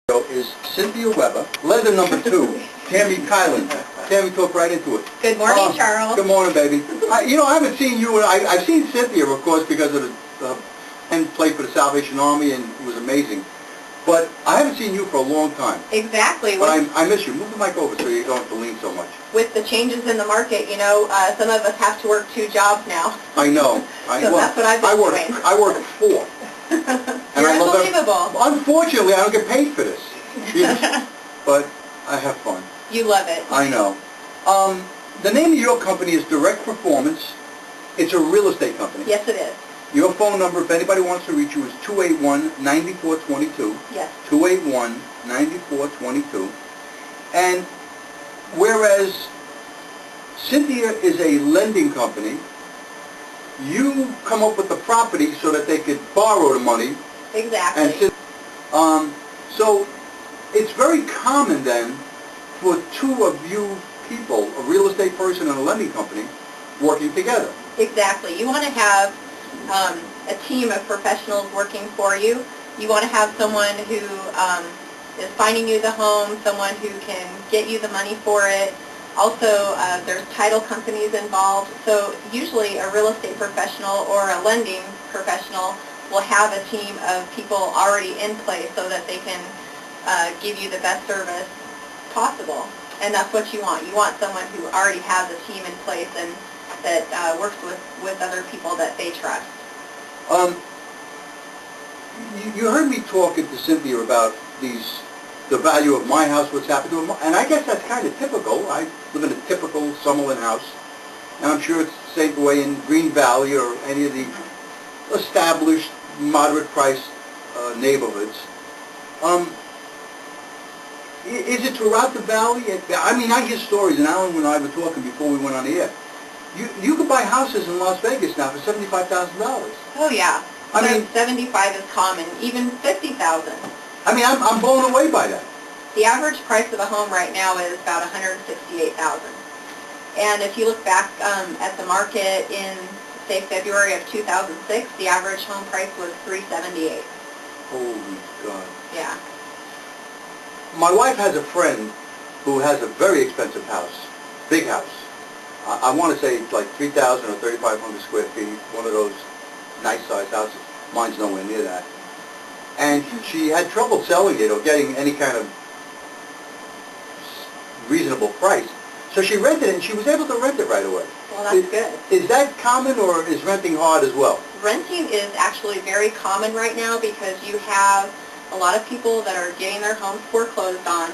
Is Cynthia Weber, lender number 2, Tammy Kylan. Tammy, talk right into it. Good morning, Charles. Good morning, baby. I haven't seen you. I've seen Cynthia, of course, because of and played for the Salvation Army, and it was amazing. But I haven't seen you for a long time. Exactly. But I miss you. Move the mic over so you don't have to lean so much. With the changes in the market, you know, some of us have to work 2 jobs now. I know. So that's what I've been doing. I work 4. And You're I love unbelievable. Unfortunately, I don't get paid for this. But I have fun. You love it. I know. The name of your company is Direct Performance. It's a real estate company. Yes, it is. Your phone number, if anybody wants to reach you, is 281-9422. Yes. 281-9422. And whereas Cynthia is a lending company, you come up with the property so that they could borrow the money. Exactly. And so it's very common then for 2 of you people, a real estate person and a lending company, working together. Exactly. You want to have a team of professionals working for you. You want to have someone who is finding you the home, someone who can get you the money for it. Also, there's title companies involved. So usually a real estate professional or a lending professional will have a team of people already in place so that they can give you the best service possible. And that's what you want. You want someone who already has a team in place and that works with other people that they trust. You heard me talking to Cynthia about the value of my house, what's happened to it, and I guess that's kind of typical. I live in a typical Summerlin house, and I'm sure it's the same way in Green Valley or any of the established, moderate-priced neighborhoods. Is it throughout the valley? I mean, I hear stories, and Alan and I were talking before we went on the air. You could buy houses in Las Vegas now for $75,000. Oh yeah. I mean, 75 is common, even 50,000. I mean, I'm blown away by that. The average price of a home right now is about 168,000. And if you look back at the market in, say, February of 2006, the average home price was $378,000. Holy God. Yeah. My wife has a friend who has a very expensive house, big house. I want to say it's like 3,000 or 3,500 square feet, one of those nice-sized houses. Mine's nowhere near that. And she had trouble selling it or getting any kind of reasonable price. So she rented it, and she was able to rent it right away. Well, that's good. Is that common, or is renting hard as well? Renting is actually very common right now because you have a lot of people that are getting their homes foreclosed on,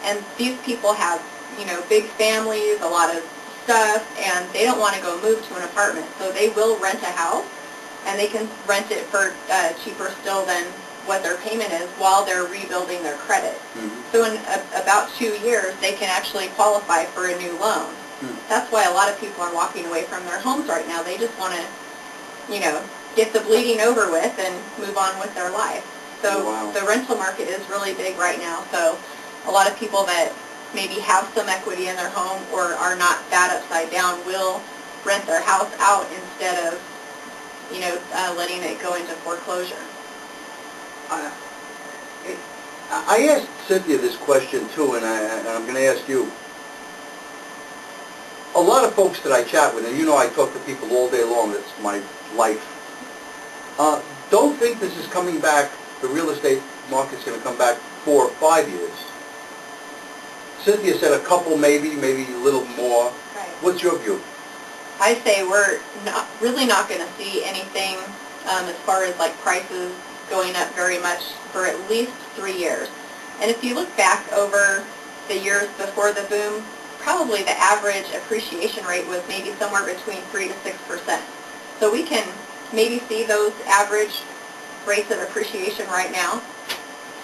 and these people have, you know, big families, a lot of stuff, and they don't want to go move to an apartment, so they will rent a house, and they can rent it for cheaper still than what their payment is while they're rebuilding their credit. Mm-hmm. So in about 2 years, they can actually qualify for a new loan. Mm-hmm. That's why a lot of people are walking away from their homes right now. They just want to, you know, get the bleeding over with and move on with their life. So wow. The rental market is really big right now. So a lot of people that maybe have some equity in their home or are not that upside down will rent their house out instead of, you know, letting it go into foreclosure. I asked Cynthia this question too, and I'm going to ask you. A lot of folks that I chat with, and you know I talk to people all day long, that's my life, don't think this is coming back, the real estate market's going to come back 4 or 5 years. Cynthia said a couple maybe a little more. Right. What's your view? I say we're really not going to see anything as far as like prices going up very much for at least 3 years. And if you look back over the years before the boom, probably the average appreciation rate was maybe somewhere between 3 to 6%. So we can maybe see those average rates of appreciation right now.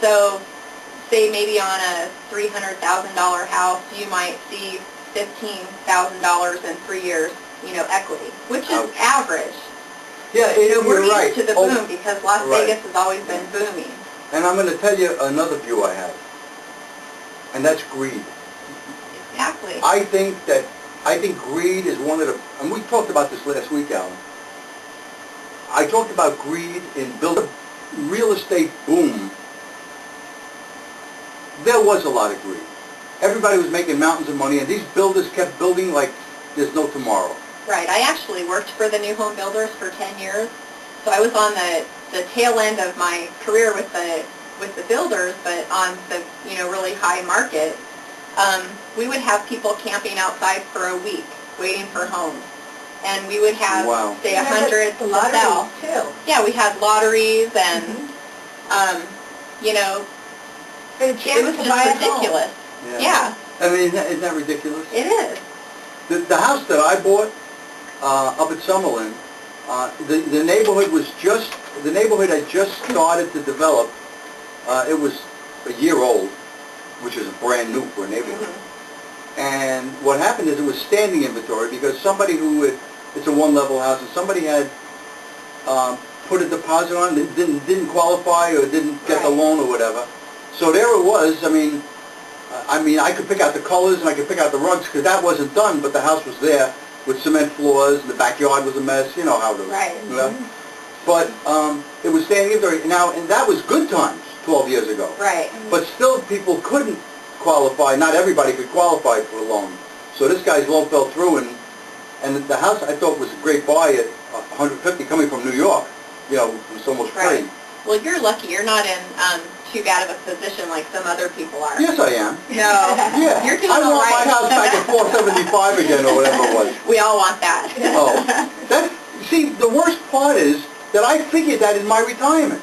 So say maybe on a $300,000 house, you might see $15,000 in 3 years, you know, equity, which is average. Yeah, we're you're right. used to the boom because Las Vegas has always been booming. And I'm going to tell you another view I have, and that's greed. Exactly. I think greed is one of the, and we talked about this last week, Alan. I talked about greed in building real estate boom there was a lot of greed. Everybody was making mountains of money, and these builders kept building like there's no tomorrow. Right. I actually worked for the new home builders for 10 years, so I was on the tail end of my career with the builders, but on the really high market. We would have people camping outside for a week waiting for homes, and we would have Wow. say 100 to sell. Too. Yeah, we had lotteries, and For the it chance was to just buy a home. ridiculous. Yeah, I mean, isn't that ridiculous? it is. The house that I bought up at Summerlin, the neighborhood had just started to develop. It was a year old, which is brand new for a neighborhood. And what happened is it was standing inventory because somebody it's a one-level house, and somebody had put a deposit on it, didn't qualify or didn't get the Right. loan or whatever. So there it was. I mean, I could pick out the colors and I could pick out the rugs because that wasn't done, but the house was there with cement floors, and the backyard was a mess. You know how it is. Right. You know? But it was standing inventory. Now, and that was good times 12 years ago. Right. But still, people couldn't qualify. Not everybody could qualify for a loan. So this guy's loan fell through, and the house I thought was a great buy at 150 coming from New York. You know, it was almost free. Right. Well, you're lucky. You're not in too bad of a position like some other people are. Yes, I am. No. Yeah. You're doing I all want right. my house back at 475 again, or whatever it was. We all want that. Oh, see, the worst part is that I figured that in my retirement.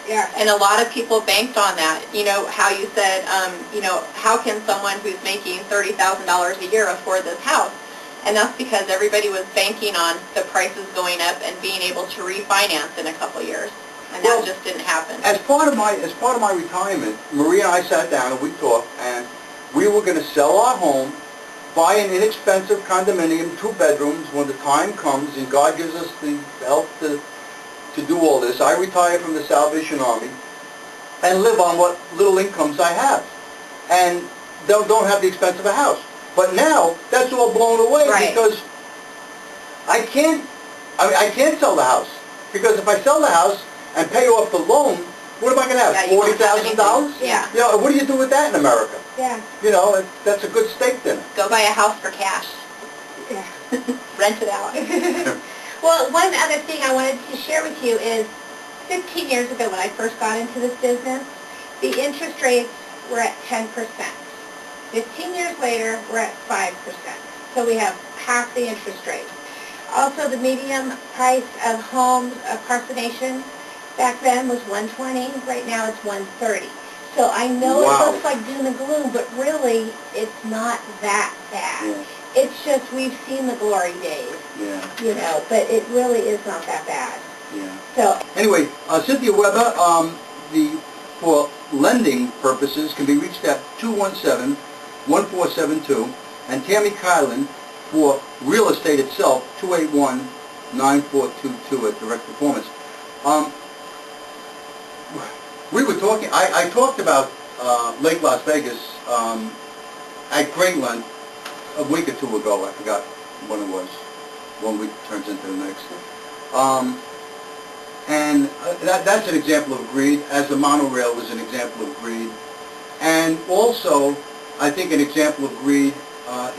Yeah. And a lot of people banked on that. You know, how you said, how can someone who's making $30,000 a year afford this house? And that's because everybody was banking on the prices going up and being able to refinance in a couple years. And Well, that just didn't happen. As part of my retirement, Maria and I sat down and we talked, and we were going to sell our home, buy an inexpensive condominium, 2 bedrooms, when the time comes and God gives us the help to do all this. I retire from the Salvation Army and live on what little incomes I have, and don't have the expense of a house. But now that's all blown away. Right. Because I can't sell the house, because if I sell the house and pay off the loan, what am I going to have? Yeah, you won't have $40,000? anything. Yeah. You know, what do you do with that in America? Yeah. You know, that's a good steak dinner. Go buy a house for cash. Yeah. Rent it out. Well, one other thing I wanted to share with you is 15 years ago when I first got into this business, the interest rates were at 10%. 15 years later, we're at 5%. So we have half the interest rate. Also, the median price of homes, approximation, back then was $120. Right now it's $130. So I know Wow. it looks like doom and gloom, but really it's not that bad. Yeah. It's just we've seen the glory days, Yeah, but it really is not that bad. yeah. So, Anyway, Cynthia Weber, for lending purposes, can be reached at 217-1472, and Tammy Kylan for real estate itself, 281-9422 at Direct Performance. We were talking, I talked about Lake Las Vegas at great length a week or 2 ago. I forgot when it was. 1 week turns into the next. And that's an example of greed, as the monorail was an example of greed. And also, I think an example of greed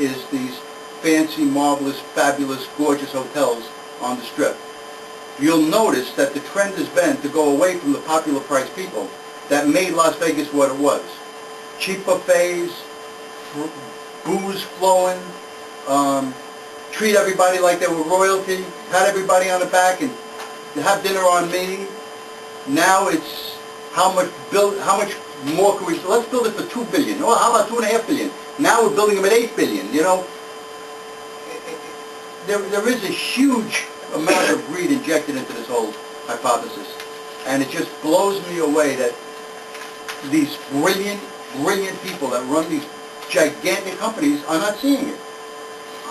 is these fancy, marvelous, fabulous, gorgeous hotels on the Strip. You'll notice that the trend has been to go away from the popular price people that made Las Vegas what it was. Cheap buffets, booze flowing, treat everybody like they were royalty, pat everybody on the back and have dinner on me. Now it's how much more can we, let's build it for $2 billion. Oh, how about $2.5 billion? Now we're building them at $8 billion, you know. There is a huge amount of greed injected into this whole hypothesis. And it just blows me away that these brilliant people that run these gigantic companies are not seeing it.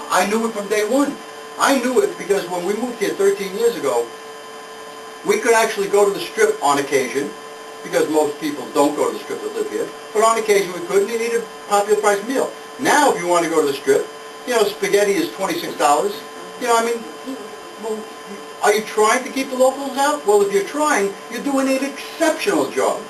I knew it from day one. I knew it because when we moved here 13 years ago, we could actually go to the Strip on occasion, because most people don't go to the Strip that live here, but on occasion we could, and you need a popular price meal. Now if you want to go to the Strip, you know, spaghetti is $26. You know, I mean, well, are you trying to keep the locals out? Well, if you're trying, you're doing an exceptional job.